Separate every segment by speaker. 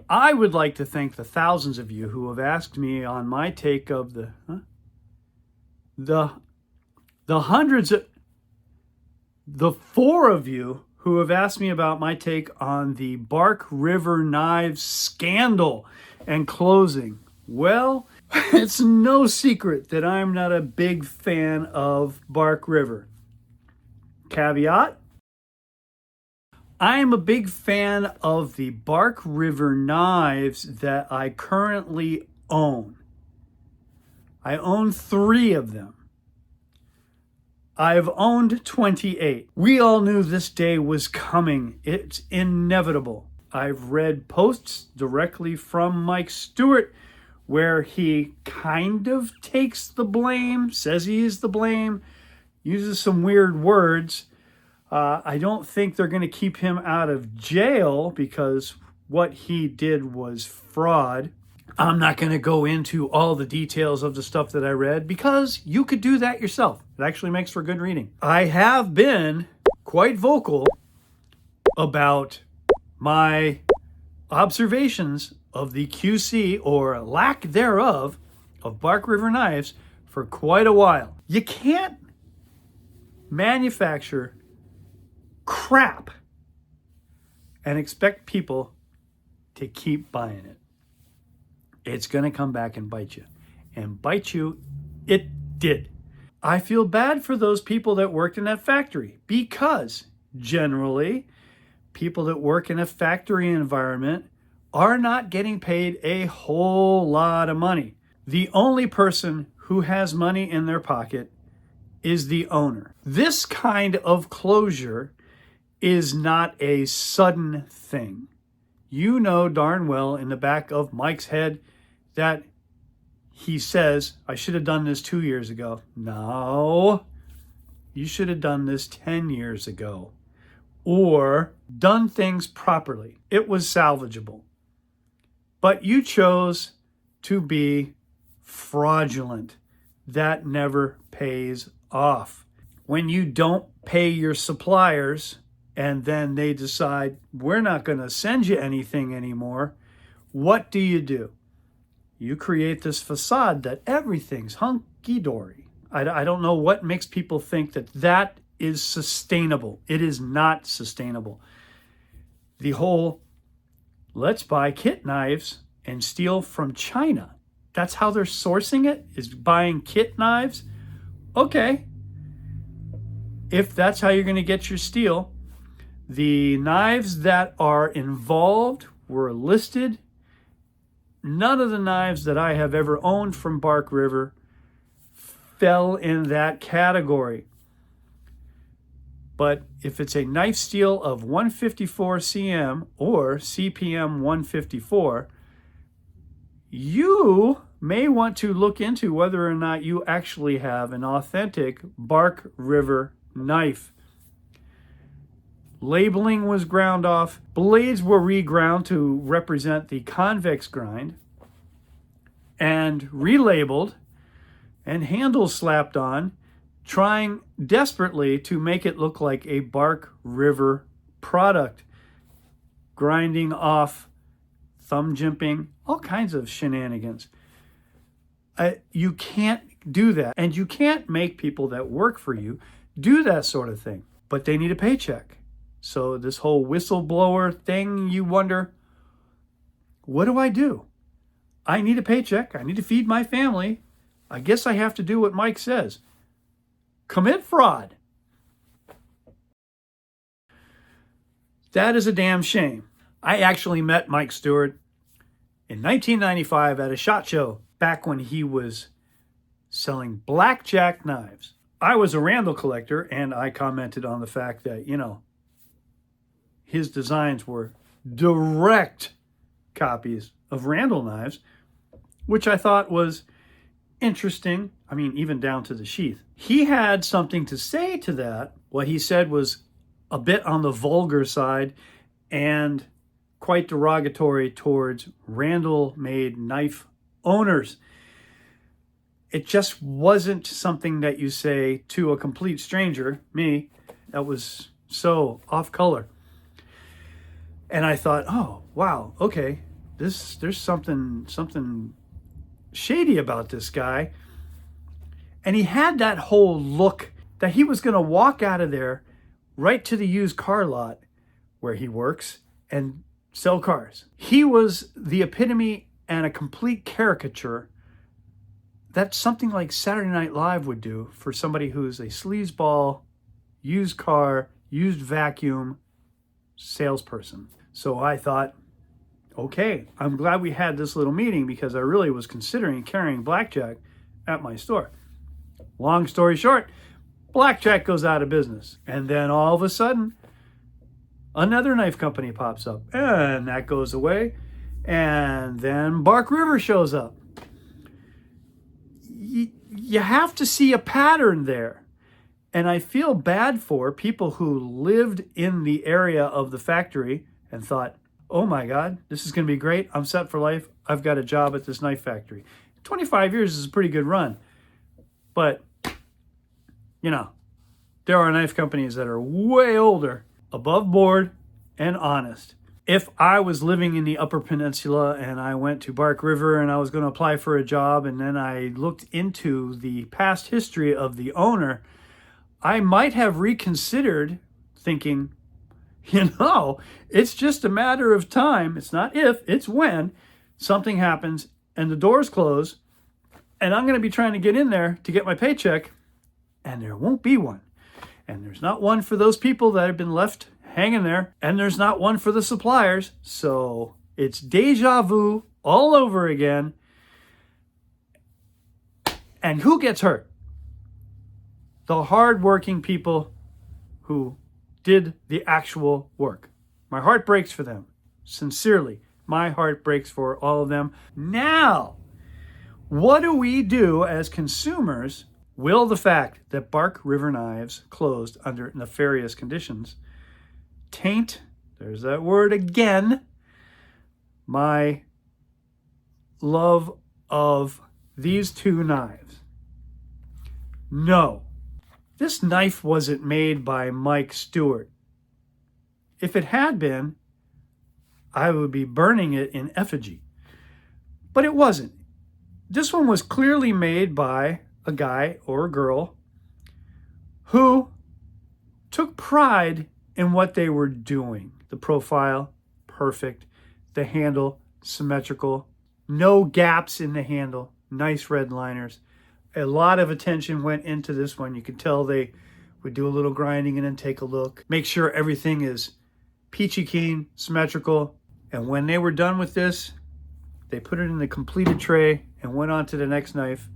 Speaker 1: I would like to thank the thousands of you who have asked me on my take of the hundreds of, the four of you who have asked me about my take on the Bark River Knives scandal and closing. Well, it's no secret that I'm not a big fan of Bark River. Caveat: I am a big fan of the Bark River knives that I currently own. I own 3 of them. I've owned 28. We all knew this day was coming. It's inevitable. I've read posts directly from Mike Stewart where he kind of takes the blame, says he is the blame, uses some weird words. I don't think they're going to keep him out of jail because what he did was fraud. I'm not going to go into all the details of the stuff that I read because you could do that yourself. It actually makes for good reading. I have been quite vocal about my observations of the QC, or lack thereof, of Bark River Knives for quite a while. You can't manufacture crap and expect people to keep buying it. It's going to come back and bite you. And bite you, it did. I feel bad for those people that worked in that factory because generally people that work in a factory environment are not getting paid a whole lot of money. The only person who has money in their pocket is the owner. This kind of closure is not a sudden thing. You know darn well in the back of Mike's head that he says, I should have done this 2 years ago. No, you should have done this 10 years ago. Or done things properly. It was salvageable. But you chose to be fraudulent. That never pays off. When you don't pay your suppliers and then they decide, we're not going to send you anything anymore, what do? You create this facade that everything's hunky-dory. I don't know what makes people think that that is sustainable. It is not sustainable. The whole, let's buy kit knives and steal from China. That's how they're sourcing it, is buying kit knives. Okay. If that's how you're going to get your steel, the knives that are involved were listed. None of the knives that I have ever owned from Bark River fell in that category. But if it's a knife steel of 154 cm or CPM 154, you may want to look into whether or not you actually have an authentic Bark River knife. Labeling was ground off. Blades were reground to represent the convex grind and relabeled, and handles slapped on, trying desperately to make it look like a Bark River product. Grinding off, thumb jimping, all kinds of shenanigans. You can't do that. And you can't make people that work for you do that sort of thing. But they need a paycheck. So this whole whistleblower thing, you wonder, what do? I need a paycheck. I need to feed my family. I guess I have to do what Mike says. Commit fraud. That is a damn shame. I actually met Mike Stewart in 1995 at a SHOT Show, back when he was selling Blackjack Knives. I was a Randall collector, and I commented on the fact that, his designs were direct copies of Randall knives, which I thought was interesting. I mean, even down to the sheath. He had something to say to that. What he said was a bit on the vulgar side and quite derogatory towards Randall-made knife owners. It just wasn't something that you say to a complete stranger, me. That was so off color. And I thought, oh, wow, okay. there's something shady about this guy. And he had that whole look that he was going to walk out of there right to the used car lot where he works and sell cars. He was the epitome and a complete caricature. That's something like Saturday Night Live would do for somebody who's a sleazeball, used car, used vacuum salesperson. So I thought, okay, I'm glad we had this little meeting because I really was considering carrying Blackjack at my store. Long story short, Blackjack goes out of business. And then all of a sudden, another knife company pops up and that goes away. And then Bark River shows up. You have to see a pattern there. And I feel bad for people who lived in the area of the factory and thought, oh my God, this is going to be great. I'm set for life. I've got a job at this knife factory. 25 years is a pretty good run. But, you know, there are knife companies that are way older, above board, and honest. If I was living in the Upper Peninsula and I went to Bark River and I was going to apply for a job and then I looked into the past history of the owner, I might have reconsidered thinking, you know, it's just a matter of time. It's not if, it's when something happens and the doors close and I'm going to be trying to get in there to get my paycheck and there won't be one. And there's not one for those people that have been left hanging there, and there's not one for the suppliers. So it's deja vu all over again. And who gets hurt? The hardworking people who did the actual work. My heart breaks for them. Sincerely, my heart breaks for all of them. Now, what do we do as consumers? Will the fact that Bark River Knives closed under nefarious conditions taint, there's that word again, my love of these two knives? No. This knife wasn't made by Mike Stewart. If it had been, I would be burning it in effigy. But it wasn't. This one was clearly made by a guy or a girl who took pride in what they were doing. The profile, perfect. The handle, symmetrical. No gaps in the handle. Nice red liners. A lot of attention went into this one. You could tell they would do a little grinding and then take a look. Make sure everything is peachy keen, symmetrical. And when they were done with this, they put it in the completed tray and went on to the next knife.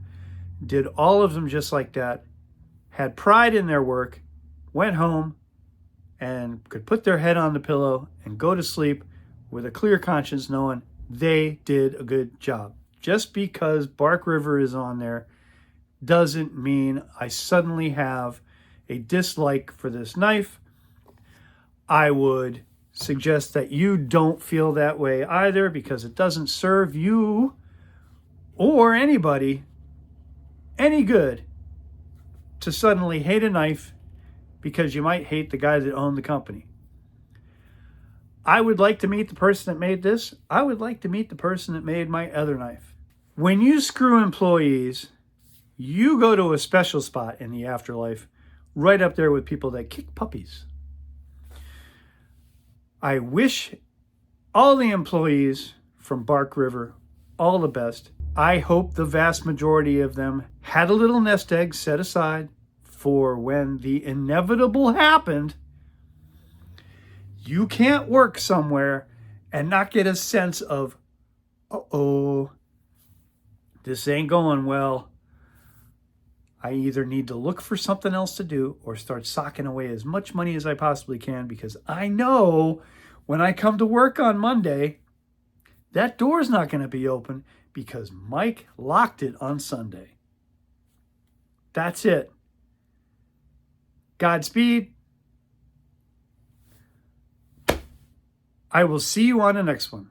Speaker 1: Did all of them just like that. Had pride in their work. Went home and could put their head on the pillow and go to sleep with a clear conscience knowing they did a good job. Just because Bark River is on there doesn't mean I suddenly have a dislike for this knife. I would suggest that you don't feel that way either, because it doesn't serve you or anybody any good to suddenly hate a knife because you might hate the guy that owned the company. I would like to meet the person that made this. I would like to meet the person that made my other knife. When you screw employees, you go to a special spot in the afterlife, right up there with people that kick puppies. I wish all the employees from Bark River all the best. I hope the vast majority of them had a little nest egg set aside for when the inevitable happened. You can't work somewhere and not get a sense of, uh-oh, this ain't going well. I either need to look for something else to do or start socking away as much money as I possibly can, because I know when I come to work on Monday, that door's not going to be open because Mike locked it on Sunday. That's it. Godspeed. I will see you on the next one.